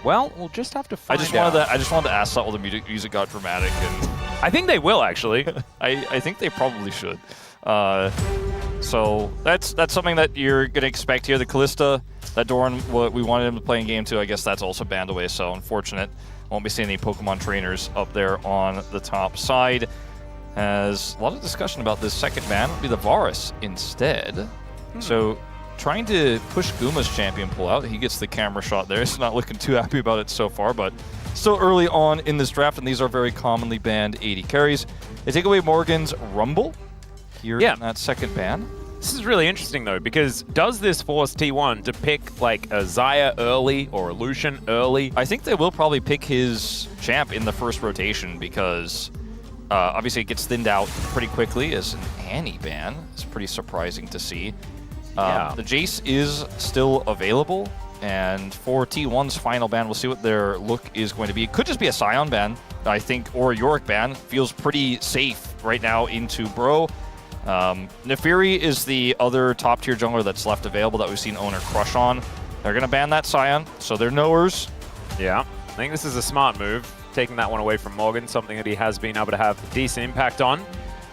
Well, we'll just have to find I just wanted to ask that while the music got dramatic, and I think they will actually. I think they probably should. So that's something that you're gonna expect here. The Callista, that Doran, what we wanted him to play in game 2, I guess that's also banned away. So unfortunate. Won't be seeing any Pokemon trainers up there on the top side. As a lot of discussion about this second ban would be the Varus instead. So trying to push Guma's champion pull out. He gets the camera shot there. He's not looking too happy about it so far, but still early on in this draft, and these are very commonly banned 80 carries. They take away Morgan's Rumble here in that second ban. This is really interesting though, because does this force T1 to pick like a Xayah early or a Lucian early? I think they will probably pick his champ in the first rotation because obviously it gets thinned out pretty quickly as an Annie ban. It's pretty surprising to see. The Jace is still available, and for T1's final ban, we'll see what their look is going to be. It could just be a Scion ban, I think, or a Yorick ban. Feels pretty safe right now into Bro. Nefiri is the other top-tier jungler that's left available that we've seen Oner crush on. They're going to ban that Scion, so they're knowers. Yeah, I think this is a smart move, taking that one away from Morgan, something that he has been able to have decent impact on.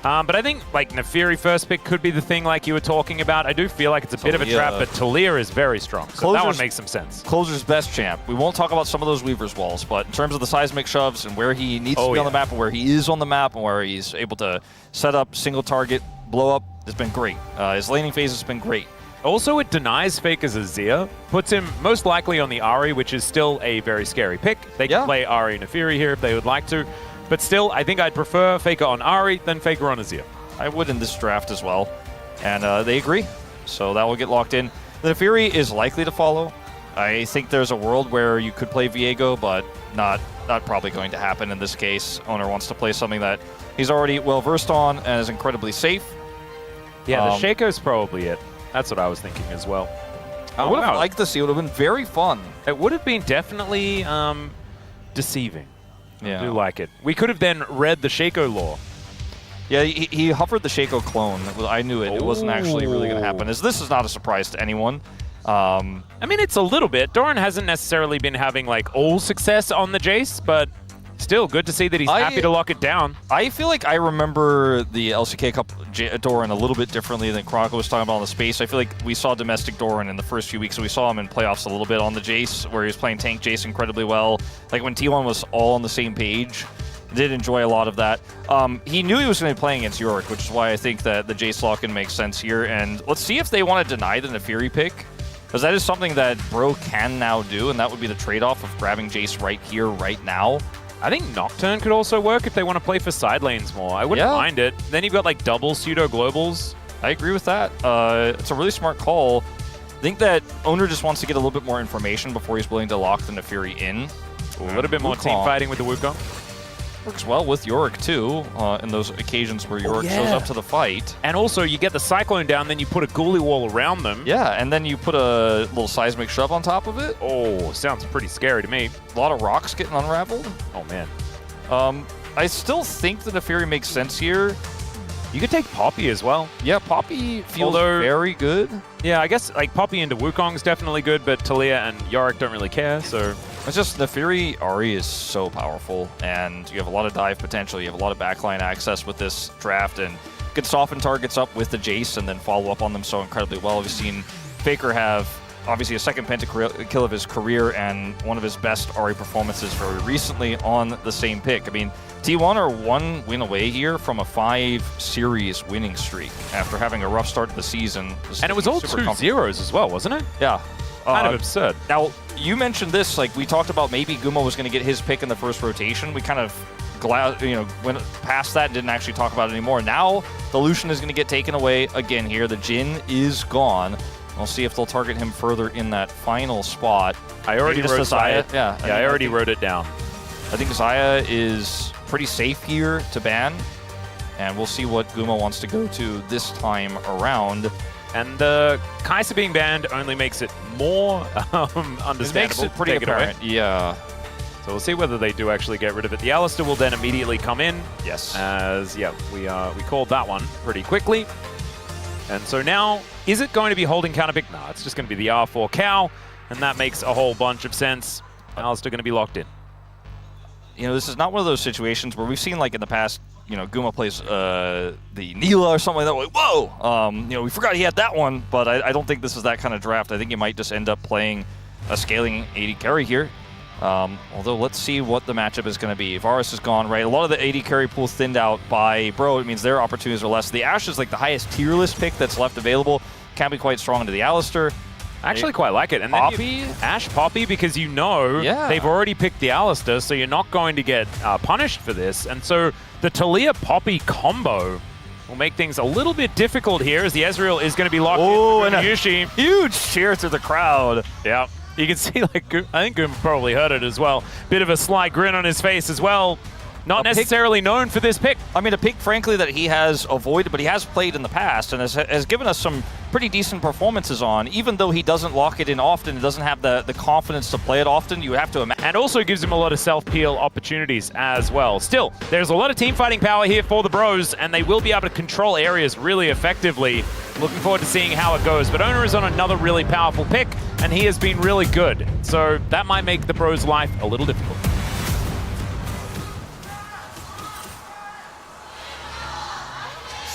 But I think like Nefiri first pick could be the thing like you were talking about. I do feel like it's a bit of a trap, but Talia is very strong, so that one makes some sense. Closer's best champ. We won't talk about some of those Weaver's walls, but in terms of the seismic shoves and where he needs to be on the map and where he is on the map and where he's able to set up single target, blow up, has been great. His laning phase has been great. Also, it denies Faker's Azir, puts him most likely on the Ahri, which is still a very scary pick. They can play Ahri Nefiri here if they would like to. But still, I think I'd prefer Faker on Ahri than Faker on Azir. I would in this draft as well. And they agree. So that will get locked in. The Nefiri is likely to follow. I think there's a world where you could play Viego, but not probably going to happen in this case. Oner wants to play something that he's already well-versed on and is incredibly safe. Yeah, the Shaco's probably it. That's what I was thinking as well. I would have liked to see it. It would have been very fun. It would have been definitely deceiving. Yeah. I do like it. We could have then read the Shaco lore. Yeah, he hovered the Shaco clone. I knew it. It wasn't actually really going to happen. As this is not a surprise to anyone. I mean, it's a little bit. Doran hasn't necessarily been having like all success on the Jace, but still good to see that he's happy to lock it down. I feel like I remember the LCK Cup Doran a little bit differently than Chronicle was talking about on the space. I feel like we saw domestic Doran in the first few weeks, so we saw him in playoffs a little bit on the Jace, where he was playing tank Jace incredibly well. Like when T1 was all on the same page, did enjoy a lot of that. He knew he was going to be playing against Yorick, which is why I think that the Jace lock-in makes sense here. And let's see if they want to deny the Nefiri pick, because that is something that Bro can now do, and that would be the trade-off of grabbing Jace right here, right now. I think Nocturne could also work if they want to play for side lanes more. I wouldn't mind it. Then you've got like double pseudo-globals. I agree with that. It's a really smart call. I think that Oner just wants to get a little bit more information before he's willing to lock the Nefiri in. A little bit more team fighting with the Wukong. Works well with Yorick too, in those occasions where Yorick shows up to the fight. And also, you get the Cyclone down, then you put a Ghoulie wall around them. Yeah, and then you put a little seismic shove on top of it. Oh, sounds pretty scary to me. A lot of rocks getting unraveled. Oh, man. I still think that Nefiri makes sense here. You could take Poppy as well. Yeah, Poppy feels very good. Yeah, I guess like Poppy into Wukong is definitely good, but Talia and Yorick don't really care, so... It's just Nefiri Ahri is so powerful, and you have a lot of dive potential. You have a lot of backline access with this draft, and you can soften targets up with the Jace and then follow up on them so incredibly well. We've seen Faker have obviously a second pentakill of his career and one of his best Ahri performances very recently on the same pick. I mean, T1 are one win away here from a 5-series winning streak after having a rough start to the season. And it was all 2-0s as well, wasn't it? Yeah. Kind of absurd. Now, you mentioned this, like we talked about maybe Guma was going to get his pick in the first rotation. We kind of went past that and didn't actually talk about it anymore. Now, the Lucian is going to get taken away again here. The Jhin is gone. We'll see if they'll target him further in that final spot. I already wrote Xayah. Yeah, I already wrote it down. I think Xayah is pretty safe here to ban, and we'll see what Guma wants to go to this time around. And the Kai'Sa being banned only makes it more understandable. It makes it pretty apparent. Yeah. So we'll see whether they do actually get rid of it. The Alistair will then immediately come in. Yes. As, yeah, we called that one pretty quickly. And so now, is it going to be holding counterpick? No, it's just going to be the R4 cow, and that makes a whole bunch of sense. Alistair going to be locked in. You know, this is not one of those situations where we've seen, like, in the past, you know, Guma plays the Neela or something like that. Like, whoa! You know, we forgot he had that one, but I don't think this is that kind of draft. I think he might just end up playing a scaling AD carry here. Although, let's see what the matchup is going to be. Varus is gone, right? A lot of the AD carry pool thinned out by Bro. It means their opportunities are less. The Ashe is like the highest tier list pick that's left available. Can be quite strong into the Alistair. I actually quite like it. And Poppy? then Ashe Poppy, because you know they've already picked the Alistair, so you're not going to get punished for this. And so the Talia Poppy combo will make things a little bit difficult here, as the Ezreal is going to be locked in. And Gumayusi. Huge cheer to the crowd. Yeah. You can see, like, I think Goom probably heard it as well. Bit of a sly grin on his face as well. Not necessarily known for this pick. I mean, a pick, frankly, that he has avoided, but he has played in the past and has given us some pretty decent performances on. Even though he doesn't lock it in often and doesn't have the confidence to play it often, you have to imagine. And also gives him a lot of self-peel opportunities as well. Still, there's a lot of team fighting power here for the Bros, and they will be able to control areas really effectively. Looking forward to seeing how it goes. But Oner is on another really powerful pick, and he has been really good. So that might make the Bros' life a little difficult.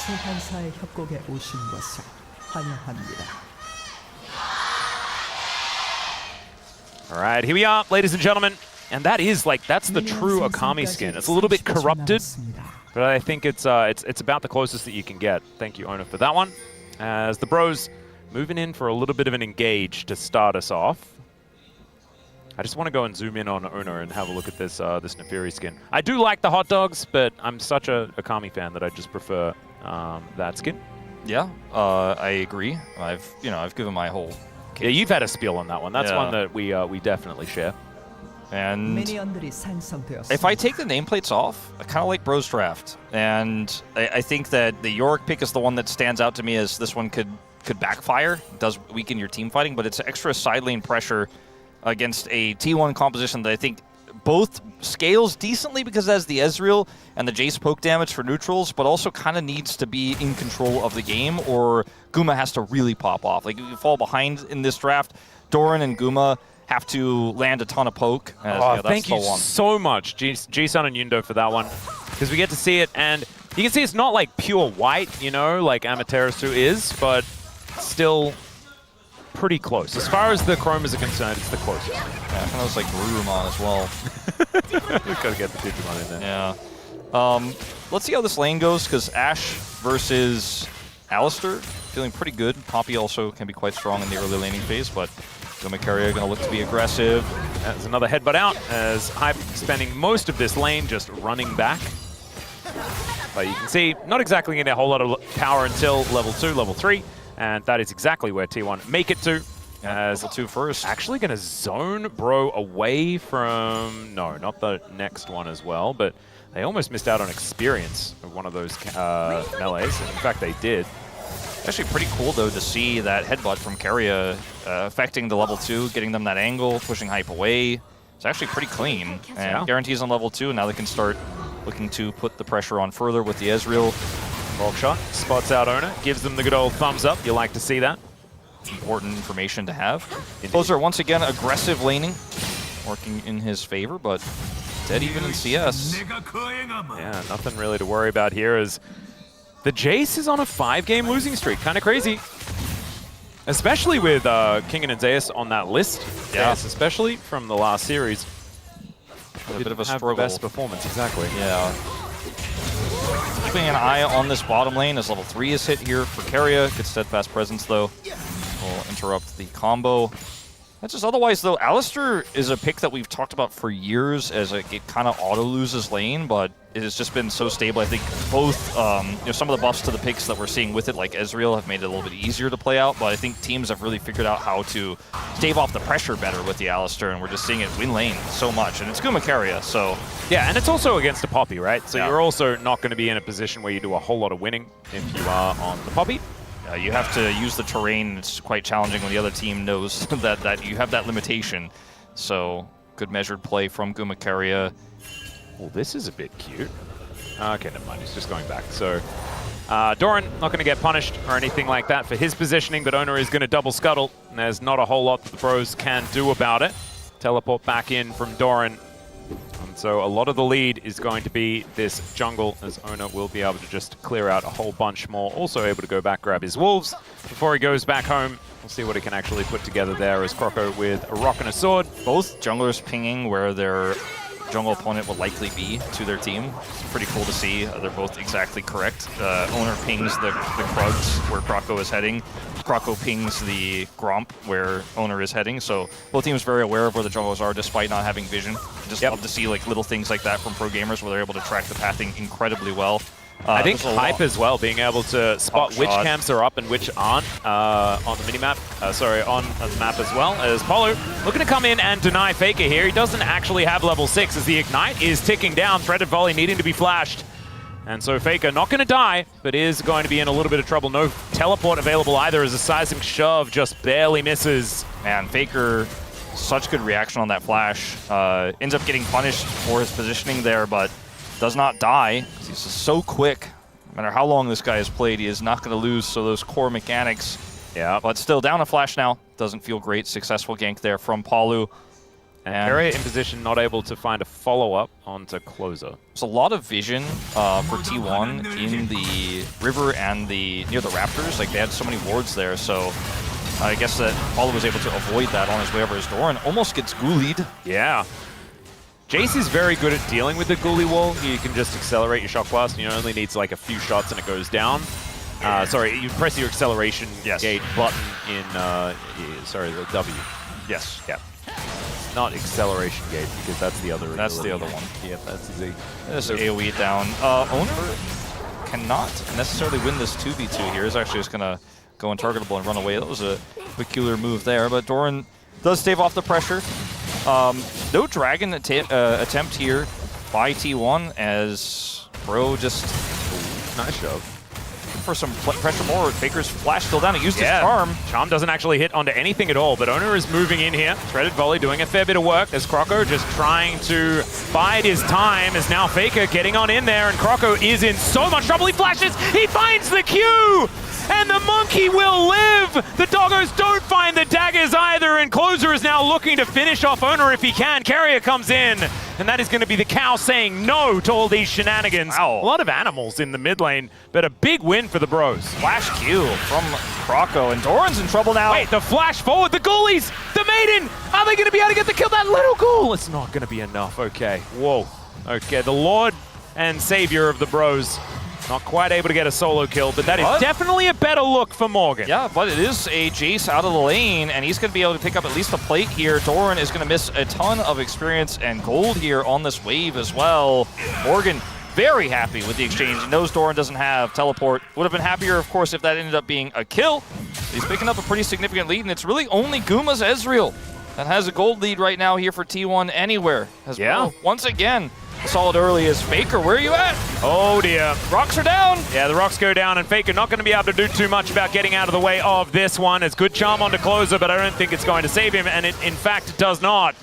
소환사의 협곡에 오신 것을 환영합니다. All right, here we are, ladies and gentlemen. And that is, like, that's the true Akami skin. It's a little bit corrupted, but I think it's about the closest that you can get. Thank you, Oner, for that one. As the Bros moving in for a little bit of an engage to start us off. I just want to go and zoom in on Oner and have a look at this this Neferi skin. I do like the hot dogs, but I'm such a Akami fan that I just prefer that skin. Yeah, I agree. I've given my whole case. Yeah, you've had a spiel on that one. That's one that we definitely share. And if I take the nameplates off, I kind of like Bros draft, and I think that the Yorick pick is the one that stands out to me as this one could backfire. It does weaken your team fighting, but it's extra side lane pressure against a T1 composition that I think both scales decently because it has the Ezreal and the Jace poke damage for neutrals, but also kind of needs to be in control of the game, or Guma has to really pop off. Like, if you fall behind in this draft, Doran and Guma have to land a ton of poke. Thank you so much, G-Sun and Yundo, for that one, because we get to see it, and you can see it's not like pure white, you know, like Amaterasu is, but still pretty close. As far as the chromas are concerned, it's the closest. Yeah, I kind of was like Garurumon as well. We've got to get the Digimon in there. Yeah. Let's see how this lane goes, because Ashe versus Alistair, feeling pretty good. Poppy also can be quite strong in the early laning phase, but Keria going to look to be aggressive. There's another headbutt out, as Hype spending most of this lane just running back. But you can see, not exactly getting a whole lot of power until level 2, level 3. And that is exactly where T1 make it to. As level 2 first. Actually going to zone Bro away from... No, not the next one as well, but they almost missed out on experience of one of those melees. In fact, they did. Actually pretty cool, though, to see that headbutt from Keria affecting the level 2, getting them that angle, pushing Hype away. It's actually pretty clean. And guarantees on level 2, and now they can start looking to put the pressure on further with the Ezreal. Bulk shot, spots out Oner, gives them the good old thumbs up. You like to see that. Important information to have. Those are, once again, aggressive laning, working in his favor, but dead even in CS. Yeah, nothing really to worry about here, as the Jace is on a 5-game losing streak. Kind of crazy. Especially with King and Zeus on that list. Yeah. Zeus especially from the last series. A bit of a have struggle. The best performance, exactly. Yeah. Keeping an eye on this bottom lane as level 3 is hit here for Keria. Good steadfast presence, though. Will interrupt the combo. That's just otherwise, though, Alistair is a pick that we've talked about for years as it kind of auto-loses lane, but it has just been so stable. I think both, some of the buffs to the picks that we're seeing with it, like Ezreal, have made it a little bit easier to play out, but I think teams have really figured out how to stave off the pressure better with the Alistair, and we're just seeing it win lane so much. And it's Keria, so... Yeah, and it's also against a Poppy, right? So you're also not going to be in a position where you do a whole lot of winning if you are on the Poppy. You have to use the terrain. It's quite challenging when the other team knows that you have that limitation. So, good measured play from Keria. Well, this is a bit cute. Okay, never mind. He's just going back. So, Doran not going to get punished or anything like that for his positioning, but Oner is going to double scuttle, and there's not a whole lot that the Bros can do about it. Teleport back in from Doran. And so a lot of the lead is going to be this jungle, as Oner will be able to just clear out a whole bunch more. Also able to go back, grab his wolves before he goes back home. We'll see what he can actually put together there as Croco with a rock and a sword. Both junglers pinging where their jungle opponent will likely be to their team. It's pretty cool to see. They're both exactly correct. Oner pings the Krugs where Croco is heading. Croco pings the Gromp where Oner is heading. So both teams very aware of where the junglers are despite not having vision. Just love to see like little things like that from pro gamers where they're able to track the pathing incredibly well. I think Hype as well, being able to spot which camps are up and which aren't on the minimap, on the map as well, as Polo looking to come in and deny Faker here. He doesn't actually have level 6 as the Ignite is ticking down, Threaded Volley needing to be flashed. And so Faker not going to die, but is going to be in a little bit of trouble. No teleport available either as a seismic shove just barely misses. Man, Faker, such good reaction on that flash. Ends up getting punished for his positioning there, but does not die. He's just so quick. No matter how long this guy has played, he is not going to lose. So those core mechanics. Yeah. But still down a flash now. Doesn't feel great. Successful gank there from Palu. And Keria in position, not able to find a follow-up onto Closer. There's a lot of vision for T1 in the river and near the Raptors. Like, they had so many wards there, so I guess that Palu was able to avoid that on his way over his door and almost gets ghoulied. Yeah. Jace is very good at dealing with the ghoulie wall. You can just accelerate your shock blast, and you only needs like a few shots and it goes down. Sorry, you press your acceleration gate button in, the W. Yes. Yeah. Not acceleration gate, because that's the other. That's the other one. Yeah, that's the Z. There's AoE down. Oner cannot necessarily win this 2v2 here. He's actually just going to go untargetable and run away. That was a peculiar move there, but Doran does stave off the pressure. No dragon attempt here by T1 as Bro just... Nice shove. For some pressure more. Faker's flash still down. He used his charm. Charm doesn't actually hit onto anything at all, but Oner is moving in here. Threaded Volley doing a fair bit of work as Croco just trying to bide his time as now Faker getting on in there, and Croco is in so much trouble. He flashes, he finds the Q, and the monkey will live. The doggos don't find the daggers either, and Closer is now looking to finish off Oner if he can. Keria comes in, and that is going to be the cow saying no to all these shenanigans. Wow. A lot of animals in the mid lane, but a big win for the bros. Flash Q from Croco, and Doran's in trouble now. Wait, the flash forward, the ghoulies, the maiden, are they going to be able to get the kill? That little ghoul, it's not going to be enough. Okay, whoa. Okay, the Lord and Savior of the bros, not quite able to get a solo kill, but that is definitely a better look for Morgan. Yeah, but it is a Jace out of the lane, and he's going to be able to pick up at least a plate here. Doran is going to miss a ton of experience and gold here on this wave as well. Morgan very happy with the exchange. He knows Doran doesn't have teleport. Would have been happier, of course, if that ended up being a kill. He's picking up a pretty significant lead, and it's really only Guma's Ezreal that has a gold lead right now here for T1 anywhere. Once again, solid early is Faker. Where are you at? Oh dear. Rocks are down. Yeah, the rocks go down, and Faker not going to be able to do too much about getting out of the way of this one. It's good charm onto Closer, but I don't think it's going to save him, and it in fact does not.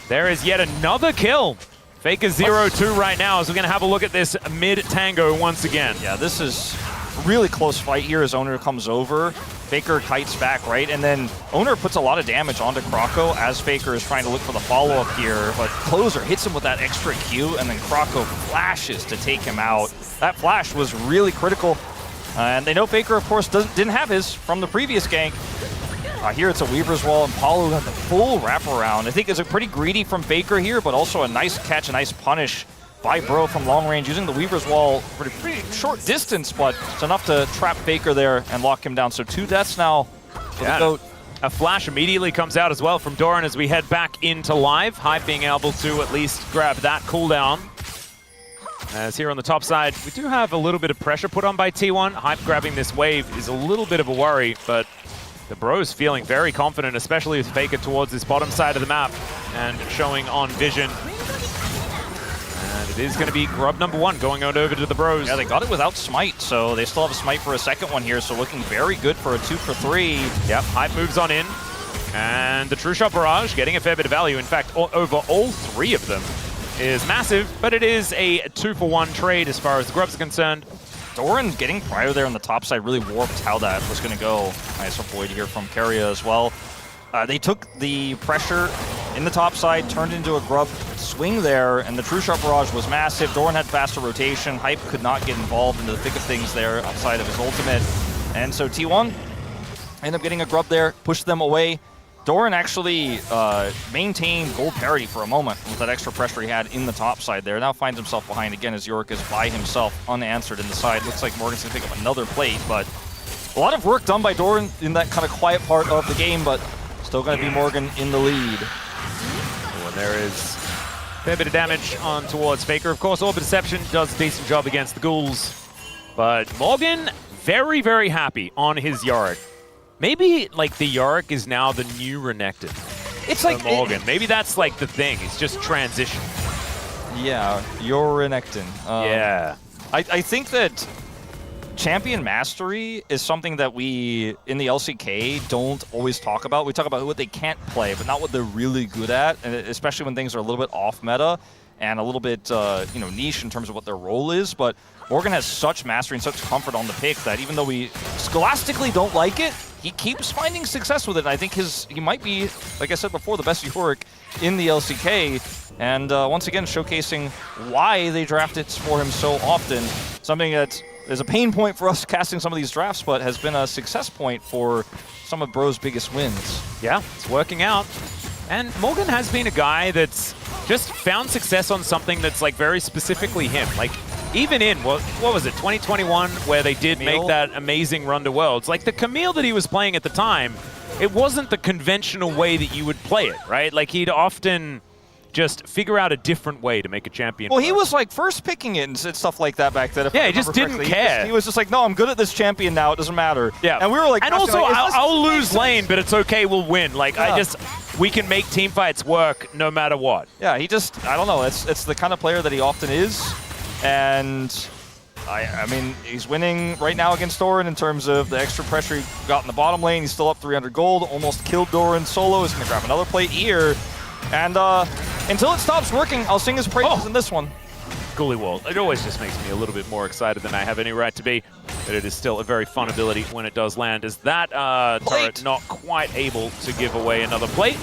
There is yet another kill. Faker 0-2 right now, as we're going to have a look at this mid-tango once again. Yeah, this is a really close fight here as Oner comes over. Faker kites back, right? And then Oner puts a lot of damage onto Croco as Faker is trying to look for the follow-up here. But Closer hits him with that extra Q, and then Croco flashes to take him out. That flash was really critical. And they know Faker, of course, didn't have his from the previous gank. Here it's a Weaver's Wall, and Palu got the full wraparound. I think it's a pretty greedy from Faker here, but also a nice catch, a nice punish by Bro from long range, using the Weaver's Wall for a pretty short distance, but it's enough to trap Faker there and lock him down. So 2 deaths now for the GOAT. A flash immediately comes out as well from Doran as we head back into live. Hype being able to at least grab that cooldown. As here on the top side, we do have a little bit of pressure put on by T1. Hype grabbing this wave is a little bit of a worry, but the bros feeling very confident, especially with Faker towards this bottom side of the map and showing on vision. And it is going to be grub number 1 going on over to the bros. Yeah, they got it without smite, so they still have a smite for a second one here, so looking very good for a 2 for 3. Yep, Hype moves on in. And the True Shot Barrage getting a fair bit of value. In fact, over all 3 of them is massive, but it is a 2 for 1 trade as far as the grubs are concerned. Doran getting Brio there on the top side really warped how that was going to go. Nice avoid here from Keria as well. They took the pressure in the top side, turned into a grub swing there, and the True Shot Barrage was massive. Doran had faster rotation. Hype could not get involved into the thick of things there outside of his ultimate. And so T1 ended up getting a grub there, pushed them away. Doran actually maintained gold parity for a moment with that extra pressure he had in the top side there. Now finds himself behind again as Yorick is by himself, unanswered in the side. Looks like Morgan's going to pick up another plate, but a lot of work done by Doran in that kind of quiet part of the game, but still going to be Morgan in the lead. Oh, and there is a fair bit of damage on towards Faker. Of course, Orbit Deception does a decent job against the ghouls, but Morgan very, very happy on his Yorick. Maybe like the Yorick is now the new Renekton. It's like Morgan. Maybe that's like the thing. It's just transition. Yeah, you're Renekton. Yeah. I think that champion mastery is something that we, in the LCK, don't always talk about. We talk about what they can't play, but not what they're really good at, and especially when things are a little bit off meta and a little bit niche in terms of what their role is. But Morgan has such mastery and such comfort on the pick that even though we scholastically don't like it, he keeps finding success with it. And I think he might be, like I said before, the best Yorick in the LCK. And once again, showcasing why they draft it for him so often. Something that is a pain point for us casting some of these drafts, but has been a success point for some of Bro's biggest wins. Yeah, it's working out. And Morgan has been a guy that's just found success on something that's like very specifically him. Like even in, what was it, 2021, where they did make that amazing run to Worlds. Like the Camille that he was playing at the time, it wasn't the conventional way that you would play it, right? Like he'd often just figure out a different way to make a champion. Well, he was like first picking it and stuff like that back then. Yeah, he just didn't care. He was just like, no, I'm good at this champion now. It doesn't matter. Yeah. And we were like, and also, I'll lose lane, but it's okay. We'll win. Like we can make team fights work no matter what. Yeah, he just, I don't know. It's the kind of player that he often is. And I mean, he's winning right now against Doran in terms of the extra pressure he got in the bottom lane. He's still up 300 gold, almost killed Doran solo. He's going to grab another plate here. And until it stops working, I'll sing his praises in this one. Ghoulie Wall. It always just makes me a little bit more excited than I have any right to be. But it is still a very fun ability when it does land. Is that turret not quite able to give away another plate?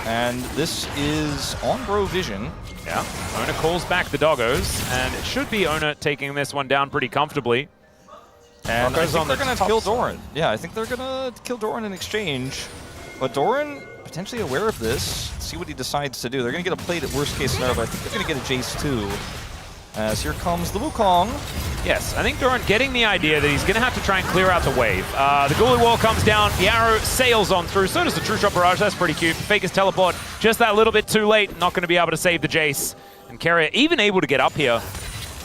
And this is on Bro Vision. Yeah, Oner calls back the doggos, and it should be Oner taking this one down pretty comfortably. And I think they're going to kill Doran. Yeah, I think they're going to kill Doran in exchange. But Doran, potentially aware of this, see what he decides to do. They're going to get a plate at worst case scenario, but I think they're going to get a Jace too. As here comes the Wukong. Yes, I think Doran getting the idea that he's going to have to try and clear out the wave. The Ghoulie Wall comes down, the arrow sails on through, so does the True Shot Barrage. That's pretty cute. Faker's teleport just that little bit too late, not going to be able to save the Jace. And Keria even able to get up here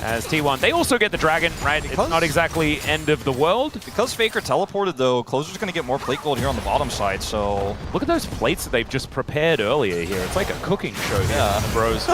as T1. They also get the dragon, right? It's not exactly end of the world. Because Faker teleported, though, Closer's going to get more plate gold here on the bottom side, so... Look at those plates that they've just prepared earlier here. It's like a cooking show here, the Bros.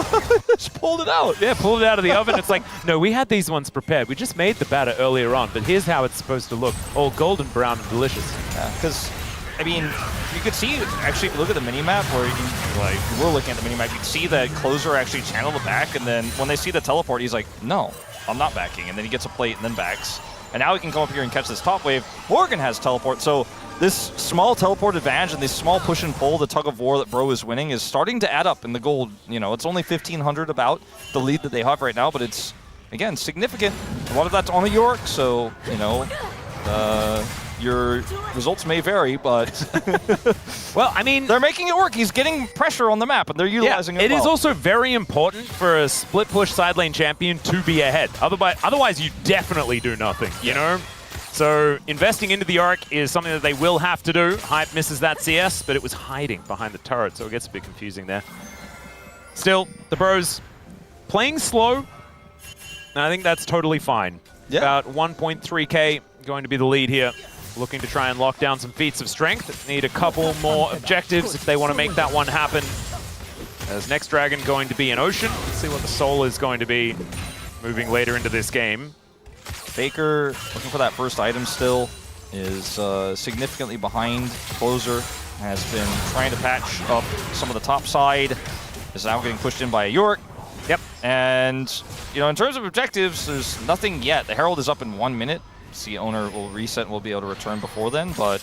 Just pulled it out. Yeah, pulled it out of the oven. It's like, no, we had these ones prepared. We just made the batter earlier on, but here's how it's supposed to look. All golden brown and delicious. Yeah, because... I mean, you could see, actually, if you look at the minimap where you were looking at the minimap, you could see that Closer actually channeled it back, and then when they see the teleport, he's like, no, I'm not backing. And then he gets a plate and then backs. And now he can come up here and catch this top wave. Morgan has teleport, so this small teleport advantage and this small push and pull, the tug of war that Bro is winning, is starting to add up in the gold. You know, it's only 1,500 about the lead that they have right now, but it's, again, significant. A lot of that's on the York, so, you know, your results may vary, but well, I mean, they're making it work. He's getting pressure on the map, and they're utilizing it well. It is also very important for a split push side lane champion to be ahead. Otherwise, you definitely do nothing. You know. So investing into the Yorick is something that they will have to do. Hype misses that CS, but it was hiding behind the turret, so it gets a bit confusing there. Still, the Bros playing slow, and I think that's totally fine. Yeah. About 1.3k going to be the lead here. Looking to try and lock down some feats of strength. Need a couple more objectives if they want to make that one happen. As next dragon going to be an Ocean. Let's see what the soul is going to be moving later into this game. Faker, looking for that first item still, is significantly behind. Closer has been trying to patch up some of the top side. Is now getting pushed in by a Yorick. Yep. And, you know, in terms of objectives, there's nothing yet. The Herald is up in 1 minute. See, Oner will reset and we'll be able to return before then, but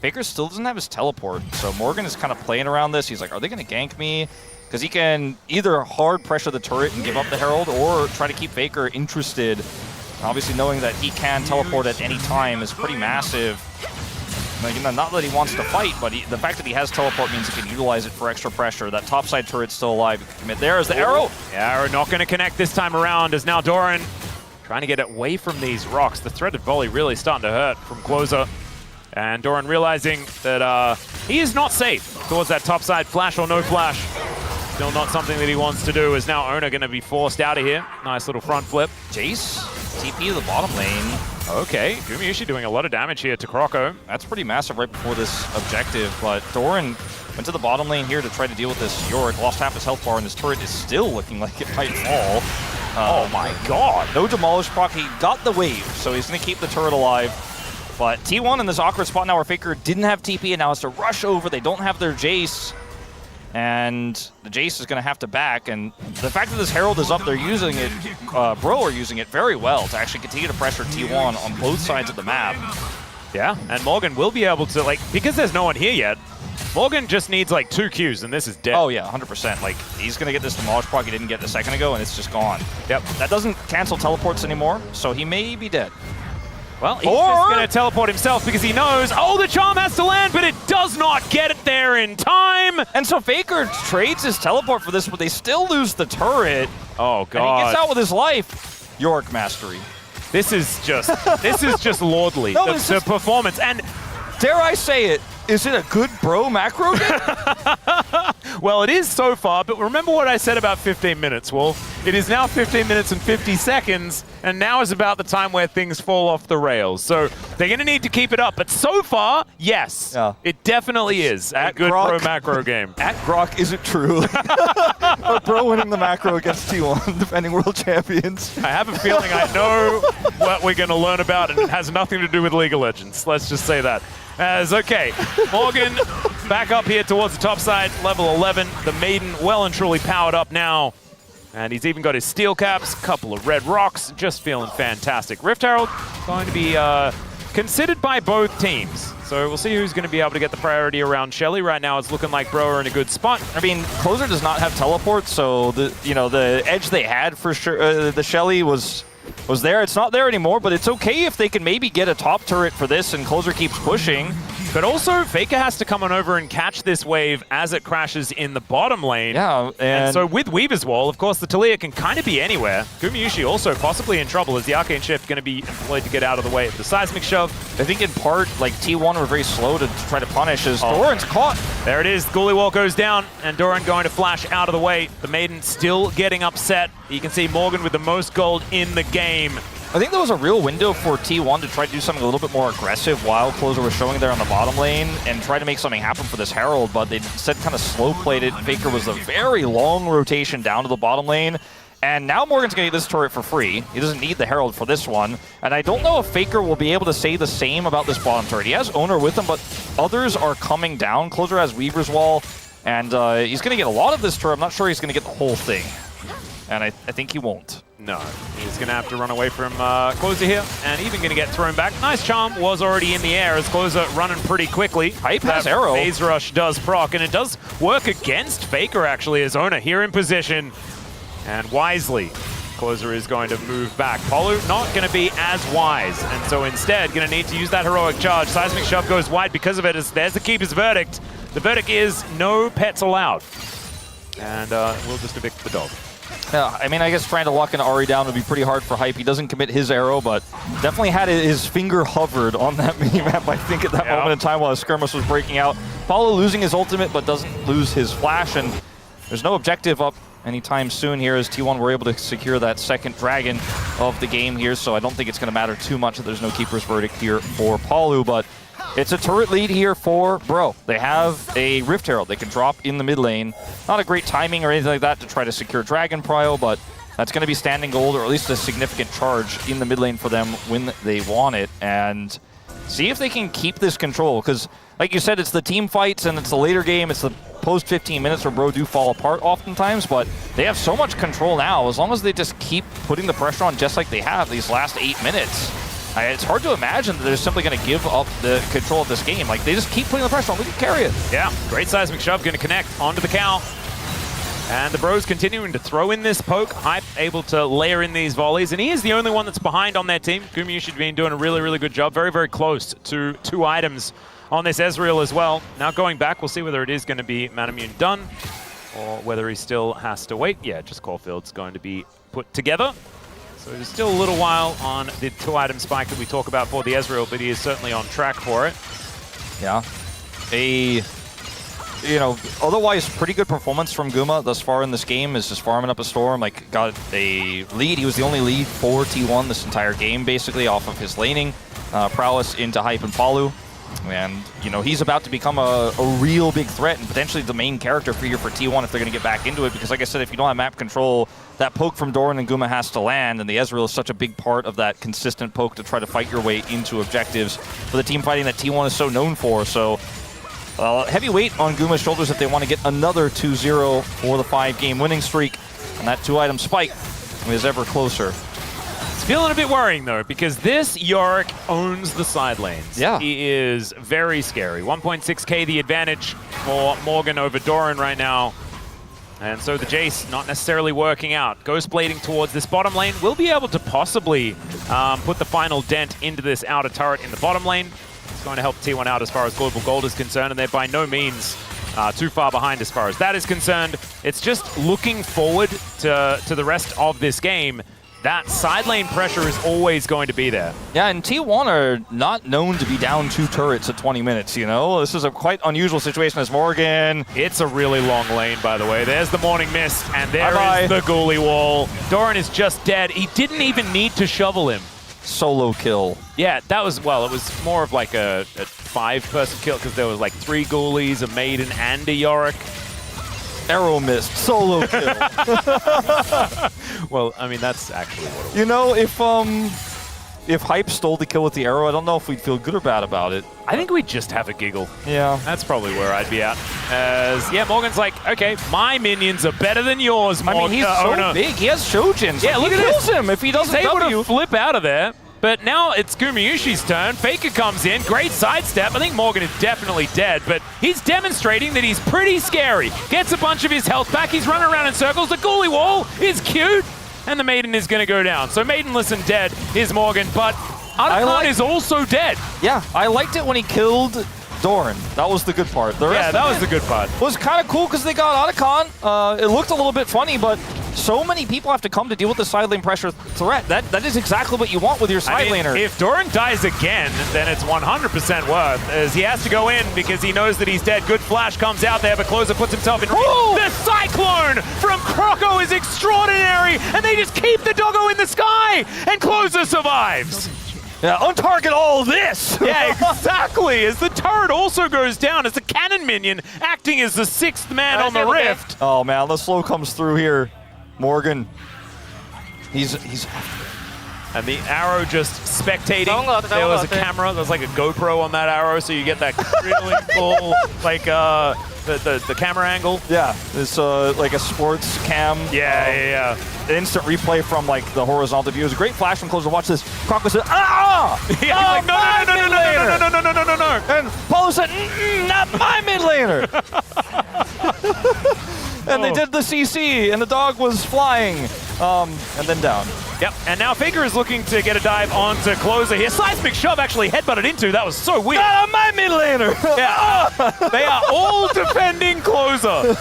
Faker still doesn't have his teleport. So Morgan is kind of playing around this. He's like, are they going to gank me? Because he can either hard pressure the turret and give up the Herald or try to keep Faker interested. Obviously knowing that he can teleport at any time is pretty massive. Like, not that he wants to fight, but the fact that he has teleport means he can utilize it for extra pressure. That topside turret's still alive. He can commit. There is the arrow. Yeah, arrow not going to connect this time around as now Doran trying to get away from these rocks. The threaded volley really starting to hurt from Closer. And Doran realizing that he is not safe towards that topside flash or no flash. Still not something that he wants to do, is now Oner going to be forced out of here. Nice little front flip. Jace, TP to the bottom lane. Okay, Gumayusi doing a lot of damage here to Kroko. That's pretty massive right before this objective, but Doran went to the bottom lane here to try to deal with this Yorick. Lost half his health bar, and this turret is still looking like it might fall. Oh my god. No demolish proc. He got the wave, so he's going to keep the turret alive. But T1 in this awkward spot now where Faker didn't have TP and now has to rush over. They don't have their Jace. And the Jace is going to have to back. And the fact that this Herald is up, they're using it, Bro are using it very well to actually continue to pressure T1 on both sides of the map. Yeah, and Morgan will be able to, like, because there's no one here yet, Morgan just needs like 2 Qs and this is dead. Oh yeah, 100%. Like, he's going to get this demolish proc he didn't get a second ago and it's just gone. Yep. That doesn't cancel teleports anymore, so he may be dead. Well, he's just going to teleport himself because he knows, oh, the charm has to land, but it does not get it there in time. And so Faker trades his teleport for this, but they still lose the turret. Oh, God. And he gets out with his life. Yorick mastery. This is just lordly, No, the performance. And dare I say it, is it a good bro macro game? well, it is so far, but remember what I said about 15 minutes, Wolf. It is now 15 minutes and 50 seconds, and now is about the time where things fall off the rails. So they're going to need to keep it up, but so far, yes, it definitely is a good bro macro game. At Grok, is it true? But bro winning the macro against T1, defending world champions. I have a feeling I know what we're going to learn about, and it has nothing to do with League of Legends. Let's just say that. Okay, Morgan back up here towards the top side, level 11. The Maiden well and truly powered up now. And he's even got his steel caps, couple of red rocks, just feeling fantastic. Rift Herald going to be considered by both teams. So we'll see who's going to be able to get the priority around Shelly. Right now it's looking like Bro are in a good spot. I mean, Closer does not have teleport, so the edge they had for sure, the Shelly was there. It's not there anymore, but it's okay if they can maybe get a top turret for this and Closer keeps pushing. But also, Faker has to come on over and catch this wave as it crashes in the bottom lane. Yeah, and so with Weaver's Wall, of course, the Talia can kind of be anywhere. Gumayusi also possibly in trouble as the Arcane Shift going to be employed to get out of the way of the Seismic Shove. I think in part, like, T1 were very slow to try to punish as Doran's caught. There it is. Ghoulie Wall goes down, and Doran going to flash out of the way. The Maiden still getting upset. You can see Morgan with the most gold in the game. I think there was a real window for T1 to try to do something a little bit more aggressive while Closer was showing there on the bottom lane and try to make something happen for this Herald, but they instead kind of slow-played it. Faker was a very long rotation down to the bottom lane, and now Morgan's going to get this turret for free. He doesn't need the Herald for this one, and I don't know if Faker will be able to say the same about this bottom turret. He has Oner with him, but others are coming down. Closer has Weaver's Wall, and he's going to get a lot of this turret. I'm not sure he's going to get the whole thing, and I think he won't. No, he's going to have to run away from Closer here, and even going to get thrown back. Nice charm was already in the air as Closer running pretty quickly. Hype has arrow. Phase Rush does proc, and it does work against Faker, actually, as Oner here in position. And wisely, Closer is going to move back. Polu not going to be as wise, and so instead going to need to use that heroic charge. Seismic Shove goes wide because of it, as there's the Keeper's verdict. The verdict is no pets allowed. And we'll just evict the dog. Yeah, I mean, I guess trying to lock an Ahri down would be pretty hard for Hype. He doesn't commit his arrow, but definitely had his finger hovered on that minimap, I think, at that moment in time while his skirmish was breaking out. Paulo losing his ultimate, but doesn't lose his flash, and there's no objective up anytime soon here as T1 were able to secure that second dragon of the game here, so I don't think it's going to matter too much that there's no Keeper's verdict here for Palu, but it's a turret lead here for Bro. They have a Rift Herald they can drop in the mid lane. Not a great timing or anything like that to try to secure Dragon Prio, but that's going to be standing gold, or at least a significant charge in the mid lane for them when they want it. And see if they can keep this control, because like you said, it's the team fights and it's the later game. It's the post 15 minutes where Bro do fall apart oftentimes, but they have so much control now. As long as they just keep putting the pressure on just like they have these last 8 minutes, It's hard to imagine that they're simply going to give up the control of this game. Like, they just keep putting the pressure on. Look at Keria. Yeah, great seismic shove, going to connect onto the cow. And the Bros continuing to throw in this poke. Hype able to layer in these volleys, and he is the only one that's behind on their team. Gumayusi has been doing a really, really good job. Very, very close to 2 items on this Ezreal as well. Now going back, we'll see whether it is going to be Manamune done or whether he still has to wait. Yeah, just Caulfield's going to be put together. So there's still a little while on the 2-item spike that we talk about for the Ezreal, but he is certainly on track for it. Yeah. Otherwise pretty good performance from Guma thus far in this game. Is just farming up a storm, like got a lead. He was the only lead for T1 this entire game, basically, off of his laning prowess into Hype and Palu. And, he's about to become a real big threat and potentially the main character figure for T1 if they're going to get back into it. Because, like I said, if you don't have map control, that poke from Doran and Guma has to land, and the Ezreal is such a big part of that consistent poke to try to fight your way into objectives for the team fighting that T1 is so known for. So, heavy weight on Guma's shoulders if they want to get another 2-0 for the 5-game winning streak. And that 2-item spike is ever closer. It's feeling a bit worrying, though, because this Yorick owns the side lanes. Yeah. He is very scary. 1.6k the advantage for Morgan over Doran right now. And so the Jace not necessarily working out. Ghost blading towards this bottom lane. Will be able to possibly put the final dent into this outer turret in the bottom lane. It's going to help T1 out as far as Global Gold is concerned, and they're by no means too far behind as far as that is concerned. It's just looking forward to the rest of this game. That side lane pressure is always going to be there. Yeah, and T1 are not known to be down 2 turrets at 20 minutes, This is a quite unusual situation as Morgan. It's a really long lane, by the way. There's the Morning Mist, and there is the Ghoulie Wall. Doran is just dead. He didn't even need to shovel him. Solo kill. Yeah, that was, well, it was more of like a 5-person kill because there was like 3 Ghoulies, a Maiden, and a Yorick. Arrow missed. Solo kill. Well, I mean, that's actually what it was. If Hype stole the kill with the arrow, I don't know if we'd feel good or bad about it. I think we'd just have a giggle. Yeah. That's probably where I'd be at. As, yeah, Morgan's like, okay, my minions are better than yours, Morgan. I mean, he's so big. He has Shojins. Yeah, look at this. He kills him if he doesn't He's able W. to flip out of there. But now it's Gumayusi's turn. Faker comes in. Great sidestep. I think Morgan is definitely dead, but he's demonstrating that he's pretty scary. Gets a bunch of his health back. He's running around in circles. The Ghoulie Wall is cute. And the Maiden is going to go down. So Maidenless and dead is Morgan, but Otacon is also dead. Yeah, I liked it when he killed Doran. That was the good part. The rest that was the good part. Was kind of cool because they got Otacon. It looked a little bit funny, but so many people have to come to deal with the side lane pressure threat. That is exactly what you want with your side laner. If Doran dies again, then it's 100% worth, as he has to go in because he knows that he's dead. Good flash comes out there, but Closer puts himself in. The Cyclone from Croco is extraordinary, and they just keep the doggo in the sky, and Closer survives. Yeah, untarget all this! Yeah, exactly, as the turret also goes down, as the cannon minion acting as the 6th man on the rift. Oh man, the slow comes through here. Morgan. He's and the arrow just spectating. There was a camera, there was like a GoPro on that arrow, so you get that really cool, like, the camera angle. Yeah, it's like a sports cam. Yeah. Instant replay from like the horizontal view. It was a great flash from Closer. Watch this. Croco said, "Ah!" Yeah, like, no. And Paulo said, "Not my mid laner." And they did the CC, and the dog was flying, and then down. Yep, and now Faker is looking to get a dive onto Closer here. Seismic shove actually headbutted into. That was so weird. Not on my mid laner. Yeah, they are all defending Closer.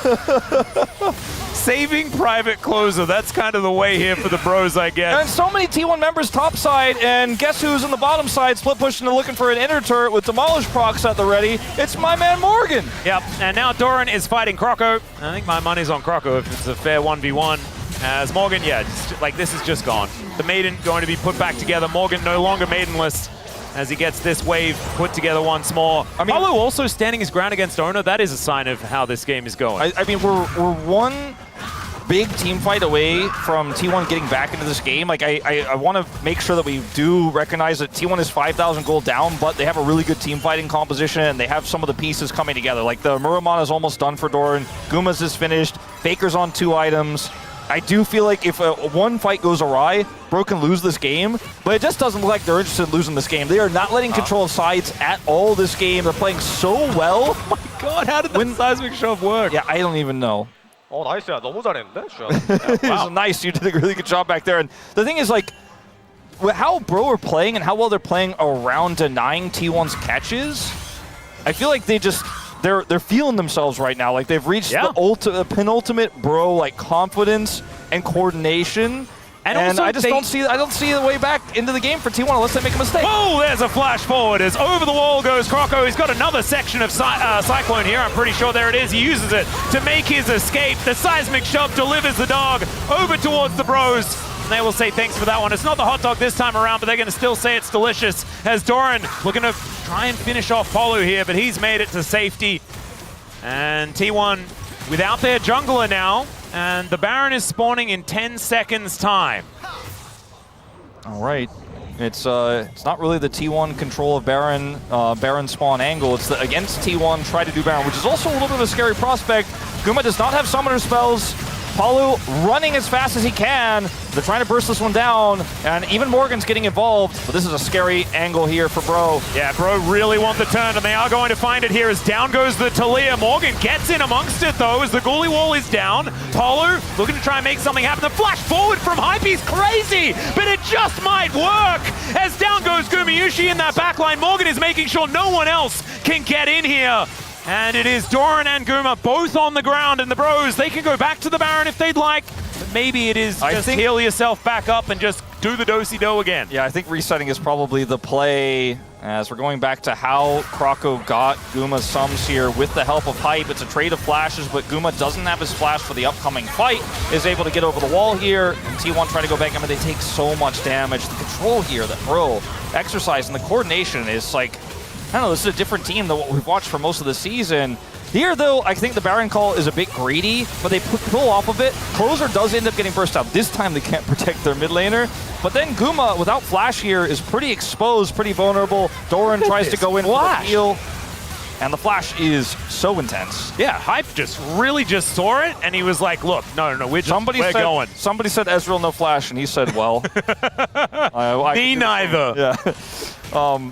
Saving Private Closer. That's kind of the way here for the Bros, I guess. And so many T1 members top side, and guess who's on the bottom side? Split pushing and looking for an inner turret with Demolish procs at the ready. It's my man Morgan. Yep, and now Doran is fighting Croco. I think my money's on Croco if it's a fair 1v1. As Morgan, like this is just gone. The Maiden going to be put back together. Morgan no longer Maidenless as he gets this wave put together once more. I mean, Paulo also standing his ground against Oner. That is a sign of how this game is going. I mean, we're one big team fight away from T1 getting back into this game. Like, I want to make sure that we do recognize that T1 is 5,000 gold down, but they have a really good team fighting composition, and they have some of the pieces coming together. Like, the Muramana is almost done for Doran. Guma's is finished. Faker's on 2 items. I do feel like if one fight goes awry, Bro can lose this game, but it just doesn't look like they're interested in losing this game. They are not letting control of sides at all this game. They're playing so well. Oh my god, how did the seismic shove work? Yeah, I don't even know. 나이스야. 너무 잘했는데? Wow. Nice, you did a really good job back there. And the thing is, like, how Bro are playing and how well they're playing around denying T1's catches, I feel like they're feeling themselves right now. Like they've reached the penultimate Bro like confidence and coordination. And also I don't see the way back into the game for T1 unless they make a mistake. Oh, there's a flash forward as over the wall goes Croco. He's got another section of Cyclone here. I'm pretty sure there it is. He uses it to make his escape. The seismic shove delivers the dog over towards the Bros. And they will say thanks for that one. It's not the hot dog this time around, but they're going to still say it's delicious as Doran looking to try and finish off Polu here, but he's made it to safety. And T1 without their jungler now. And the Baron is spawning in 10 seconds time. All right. It's not really the T1 control of Baron spawn angle. It's against T1 try to do Baron, which is also a little bit of a scary prospect. Guma does not have summoner spells. Palu running as fast as he can. They're trying to burst this one down, and even Morgan's getting involved, but this is a scary angle here for Bro. Yeah, Bro really want the turn, and they are going to find it here as down goes the Talia. Morgan gets in amongst it, though, as the Ghoulie wall is down. Palu looking to try and make something happen. The flash forward from Hype's crazy, but it just might work. As down goes Gumayusi in that backline. Morgan is making sure no one else can get in here. And it is Doran and Guma both on the ground, and the Bros, they can go back to the Baron if they'd like, but maybe it is just heal yourself back up and just do the do-si-do again. Yeah, I think resetting is probably the play as we're going back to how Croco got Guma's sums here with the help of Hype. It's a trade of flashes, but Guma doesn't have his flash for the upcoming fight, is able to get over the wall here, and T1 trying to go back. I mean, they take so much damage. The control here that Bro exercise and the coordination is like, I don't know, this is a different team than what we've watched for most of the season. Here, though, I think the Baron call is a bit greedy, but they pull off of it. Closer does end up getting burst out. This time they can't protect their mid laner. But then Guma, without flash here, is pretty exposed, pretty vulnerable. Doran tries to go in for the heal. And the flash is so intense. Yeah, Hype really just saw it, and he was like, look, no, we're going. Somebody said Ezreal no flash, and he said, well. Me neither. Yeah.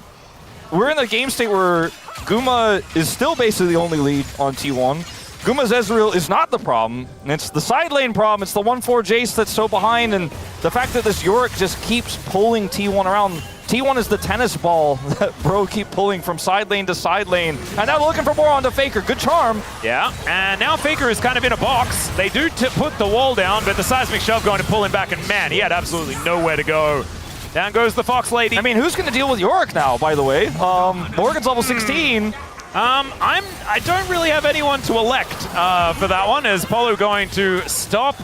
We're in a game state where Guma is still basically the only lead on T1. Guma's Ezreal is not the problem, and it's the side lane problem. It's the 1-4 Jace that's so behind, and the fact that this Yorick just keeps pulling T1 around. T1 is the tennis ball that Bro keep pulling from side lane to side lane. And now looking for more onto Faker. Good charm. Yeah, and now Faker is kind of in a box. They do put the wall down, but the seismic shove going to pull him back, and man, he had absolutely nowhere to go. Down goes the Fox Lady. I mean, who's going to deal with Yorick now, by the way? Morgan's level 16. I don't really have anyone to elect for that one. Is Polu going to stop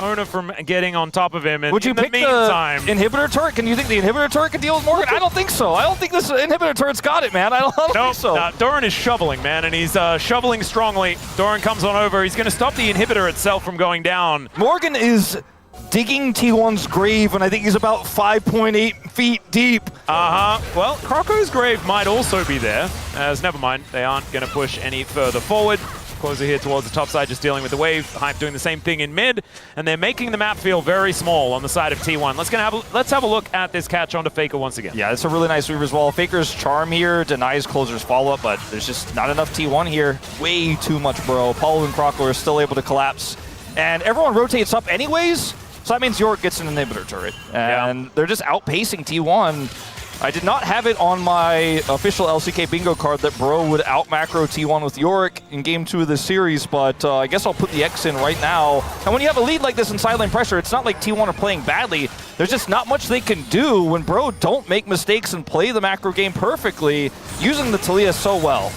Oner from getting on top of him? And would you pick the inhibitor turret? Can you think the inhibitor turret can deal with Morgan? I don't think so. I don't think this inhibitor turret's got it, man. I don't think so. Doran is shoveling, man, and he's shoveling strongly. Doran comes on over. He's going to stop the inhibitor itself from going down. Morgan is digging T1's grave, and I think he's about 5.8 feet deep. Well, Croco's grave might also be there, as never mind, they aren't going to push any further forward. Closer here towards the top side, just dealing with the wave. Hype doing the same thing in mid, and they're making the map feel very small on the side of T1. Let's have a look at this catch onto Faker once again. Yeah, it's a really nice Weaver's Wall. Faker's charm here denies Closer's follow-up, but there's just not enough T1 here. Way too much, bro. Paul and Croco are still able to collapse, and everyone rotates up anyways. So that means Yorick gets an inhibitor turret, and they're just outpacing T1. I did not have it on my official LCK bingo card that Bro would out-macro T1 with Yorick in Game 2 of this series, but I guess I'll put the X in right now. And when you have a lead like this in side lane pressure, it's not like T1 are playing badly. There's just not much they can do when Bro don't make mistakes and play the macro game perfectly, using the Talia so well.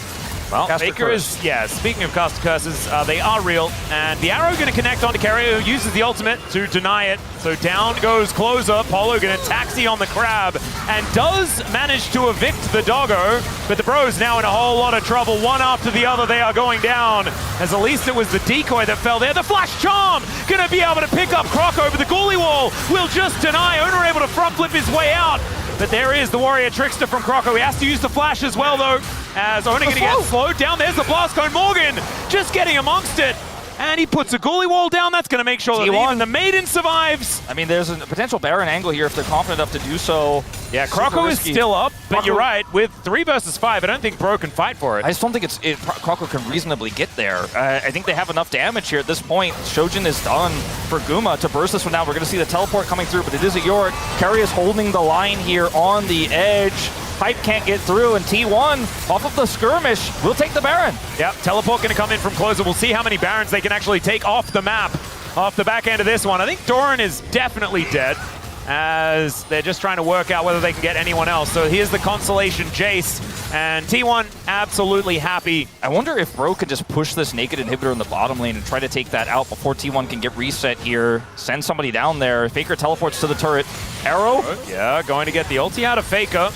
Well, Faker is, speaking of caster curses, they are real. And the arrow going to connect onto Keria, who uses the ultimate to deny it. So down goes Closer. Polo going to taxi on the crab and does manage to evict the doggo. But the Bros now in a whole lot of trouble. One after the other, they are going down. As at least it was the decoy that fell there. The flash charm going to be able to pick up Croco, but the Ghoulie wall will just deny. Oner able to front flip his way out. But there is the Warrior Trickster from Croco. He has to use the flash as well, though, as Oner going to get slowed down. There's the blast cone. Morgan just getting amongst it. And he puts a Ghoulie wall down. That's going to make sure that T1. even the Maiden survives. I mean, there's a potential Baron angle here if they're confident enough to do so. Yeah, Croco is still up, but you're right. With 3 versus 5, I don't think Bro can fight for it. I just don't think Croco can reasonably get there. I think they have enough damage here at this point. Shojin is done for Guma to burst this one down. We're going to see the teleport coming through, but it is a Yorick. Keria is holding the line here on the edge. Pipe can't get through, and T1 off of the skirmish will take the Baron. Yep, teleport going to come in from closer. We'll see how many Barons they can actually take off the map, off the back end of this one. I think Doran is definitely dead, as they're just trying to work out whether they can get anyone else. So here's the consolation Jace, and T1 absolutely happy. I wonder if Bro could just push this naked inhibitor in the bottom lane and try to take that out before T1 can get reset here. Send somebody down there. Faker teleports to the turret. Arrow. Yeah, going to get the ulti out of Faker.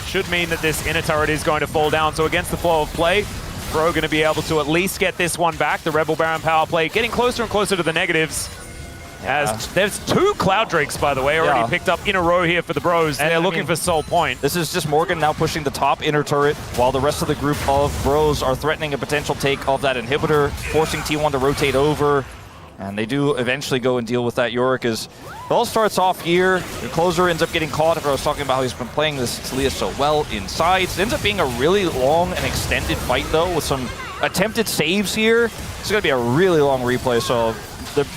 Should mean that this inner turret is going to fall down. So against the flow of play, Bro going to be able to at least get this one back. The Rebel Baron power play getting closer and closer to the negatives. As there's 2 Cloud Drakes, by the way, already picked up in a row here for the Bros. And they're looking for Soul Point. This is just Morgan now pushing the top inner turret, while the rest of the group of Bros are threatening a potential take of that inhibitor, forcing T1 to rotate over. And they do eventually go and deal with that Yorick as it all starts off here. The closer ends up getting caught. If I was talking about how he's been playing this Talia so well inside. It ends up being a really long and extended fight, though, with some attempted saves here. It's going to be a really long replay, so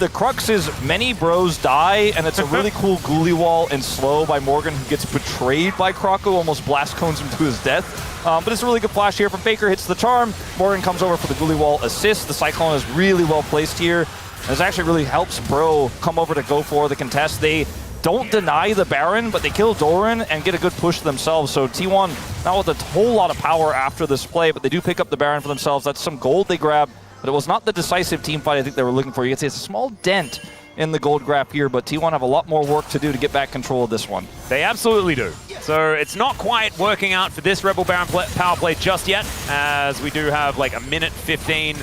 the crux is many Bros die, and it's a really cool Ghoulie wall and slow by Morgan, who gets betrayed by Croco, almost blast cones him to his death. But it's a really good flash here from Faker, hits the charm. Morgan comes over for the Ghoulie wall assist. The Cyclone is really well placed here. And this actually really helps Bro come over to go for the contest. They don't deny the Baron, but they kill Doran and get a good push themselves. So T1, not with a whole lot of power after this play, but they do pick up the Baron for themselves. That's some gold they grab, but it was not the decisive team fight I think they were looking for. You can see it's a small dent in the gold grab here, but T1 have a lot more work to do to get back control of this one. They absolutely do. So it's not quite working out for this Rebel Baron power play just yet, as we do have like a minute 15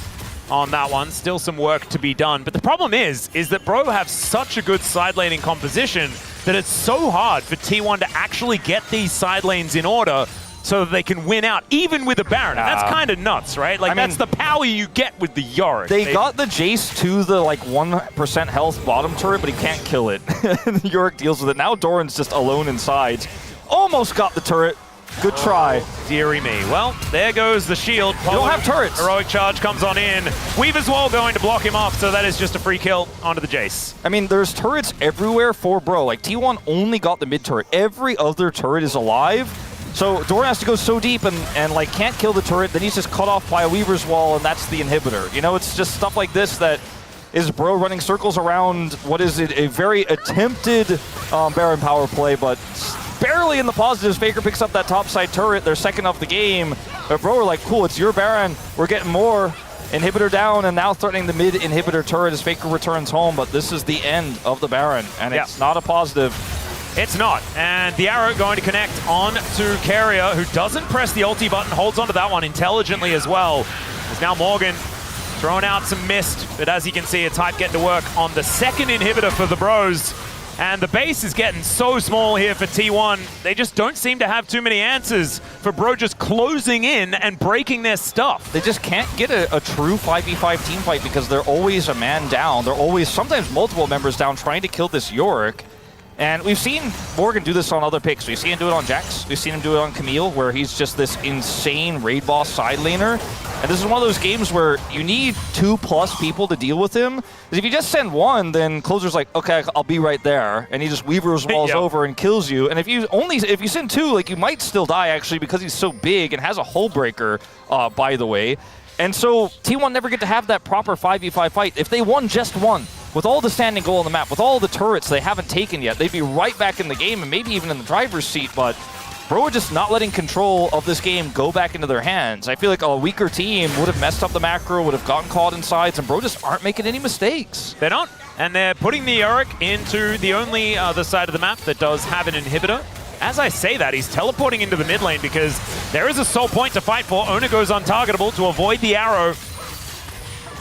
on that one. Still some work to be done. But the problem is that Bro have such a good side laning composition that it's so hard for T1 to actually get these side lanes in order so that they can win out, even with a Baron. And that's kind of nuts, right? Like, that's the power you get with the Yorick. They got the Jace to the, like, 1% health bottom turret, but he can't kill it. The Yorick deals with it. Now Doran's just alone inside. Almost got the turret. Good try. Deary me. Well, there goes the shield. You don't have turrets. Heroic charge comes on in. Weaver's Wall going to block him off, so that is just a free kill onto the Jace. I mean, there's turrets everywhere for Bro. Like, T1 only got the mid turret. Every other turret is alive. So Doran has to go so deep and like, can't kill the turret. Then he's just cut off by a Weaver's Wall, and that's the inhibitor. You know, it's just stuff like this that is Bro running circles around what is it, a very attempted Baron power play, but barely in the positives. Faker picks up that top side turret, their second of the game. But Bro are like, cool, it's your Baron. We're getting more. Inhibitor down, and now threatening the mid inhibitor turret as Faker returns home. But this is the end of the Baron, and it's not a positive. It's not. And the arrow going to connect on to Keria, who doesn't press the ulti button, holds onto that one intelligently as well. There's now Morgan throwing out some mist, but as you can see, it's Hype getting to work on the second inhibitor for the Bros. And the base is getting so small here for T1. They just don't seem to have too many answers for Bro just closing in and breaking their stuff. They just can't get a true 5v5 team fight because they're always a man down. They're always, sometimes multiple members down, trying to kill this Yorick. And we've seen Morgan do this on other picks. We've seen him do it on Jax. We've seen him do it on Camille, where he's just this insane raid boss side laner. And this is one of those games where you need 2+ people to deal with him. Because if you just send one, then Closer's like, okay, I'll be right there. And he just Weaver's Walls over and kills you. And if you send 2, like, you might still die, actually, because he's so big and has a hull breaker, by the way. And so T1 never get to have that proper 5v5 fight. If they won just one, with all the standing goal on the map, with all the turrets they haven't taken yet, they'd be right back in the game and maybe even in the driver's seat. But Bro are just not letting control of this game go back into their hands. I feel like a weaker team would have messed up the macro, would have gotten caught in sides, and Bro just aren't making any mistakes. They're not. And they're putting the Yorick into the only other side of the map that does have an inhibitor. As I say that, he's teleporting into the mid lane because there is a soul point to fight for. Oner goes untargetable to avoid the arrow.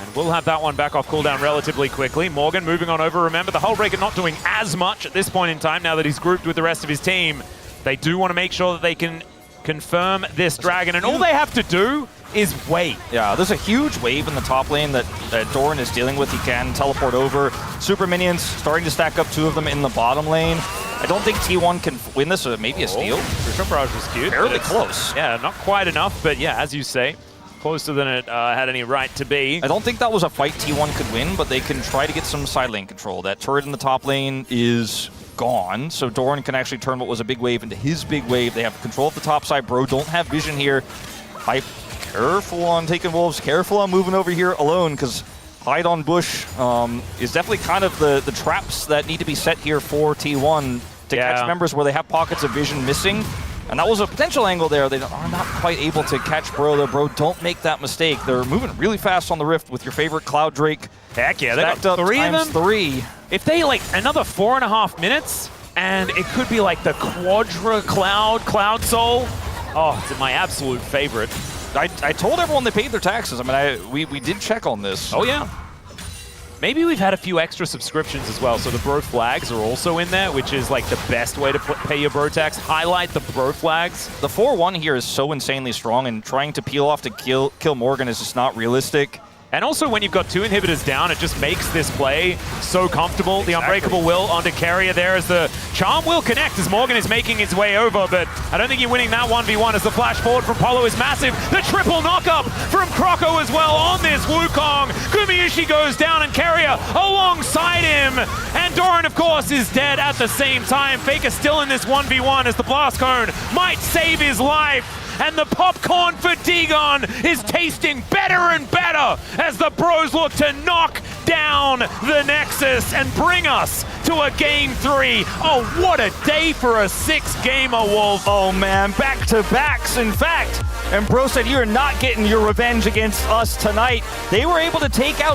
And we'll have that one back off cooldown relatively quickly. Morgan moving on over. Remember, the hull breaker not doing as much at this point in time now that he's grouped with the rest of his team. They do want to make sure that they can confirm this dragon. And all they have to do is wait. Yeah, there's a huge wave in the top lane that Doran is dealing with. He can teleport over. Super minions starting to stack up 2 of them in the bottom lane. I don't think T1 can win this, so maybe a steal. Crucial Barrage was cute. Fairly close. Yeah, not quite enough, but yeah, as you say, closer than it had any right to be. I don't think that was a fight T1 could win, but they can try to get some side lane control. That turret in the top lane is gone, so Doran can actually turn what was a big wave into his big wave. They have control of the top side. Bro don't have vision here. Hype, careful on taking wolves, careful on moving over here alone, because hide on bush is definitely kind of the traps that need to be set here for T1 to catch members where they have pockets of vision missing. And that was a potential angle there. They are not quite able to catch Bro, though. Bro, don't make that mistake. They're moving really fast on the Rift with your favorite Cloud Drake. Heck yeah, they got 3 of them. 3. If they, like, another 4.5 minutes, and it could be like the Quadra Cloud Soul. Oh, it's my absolute favorite. I told everyone they paid their taxes. I mean, we did check on this. Oh, yeah. Maybe we've had a few extra subscriptions as well, so the bro flags are also in there, which is like the best way to pay your bro tax. Highlight the bro flags. The 4-1 here is so insanely strong, and trying to peel off to kill Morgan is just not realistic. And also, when you've got 2 inhibitors down, it just makes this play so comfortable. The Unbreakable Will onto Keria there as the Charm will connect as Morgan is making his way over, but I don't think you're winning that 1v1 as the flash forward from Polo is massive. The triple knock-up from Croco as well on this Wukong. Gumayusi goes down and Keria alongside him. And Doran, of course, is dead at the same time. Faker still in this 1v1 as the Blast Cone might save his life. And the popcorn for Dagon is tasting better and better as the bros look to knock down the Nexus and bring us to a Game 3. Oh, what a day for a 6-gamer, Wolf. Oh, man, back-to-backs, in fact. And Bro said, you're not getting your revenge against us tonight. They were able to take out